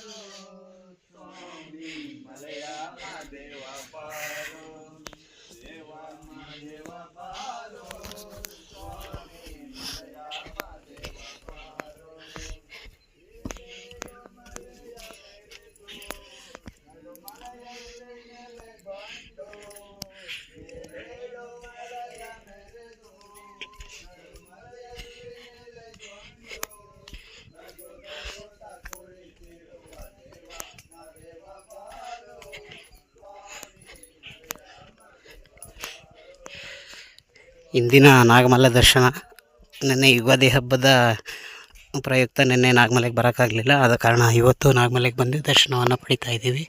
ಸ್ವಾಮಿ ಮಲಯ ಮಾದೇವ ಬಾರೋ ದೇವ ಮಾದೇವ ಬಾರೋ ಸ್ವಾಮಿ ಮಲಯ ಮಾದೇವ ಬಾರೋ ಮಲಯ ಮೆರೆದು ಮಲಯಲ್ಲಿ ಬಂದು ಮಲಯ ಮೆರೆದು ಇಂದಿನ ನಾಗಮಲ್ಲ ದರ್ಶನ. ನಿನ್ನೆ ಯುಗಾದಿ ಹಬ್ಬದ ಪ್ರಯುಕ್ತ ನಿನ್ನೆ ನಾಗಮಲೆಗೆ ಬರೋಕ್ಕಾಗಲಿಲ್ಲ. ಆದ ಕಾರಣ ಇವತ್ತು ನಾಗಮಲೆಗೆ ಬಂದು ದರ್ಶನವನ್ನು ಪಡಿತಾ ಇದ್ದೀವಿ.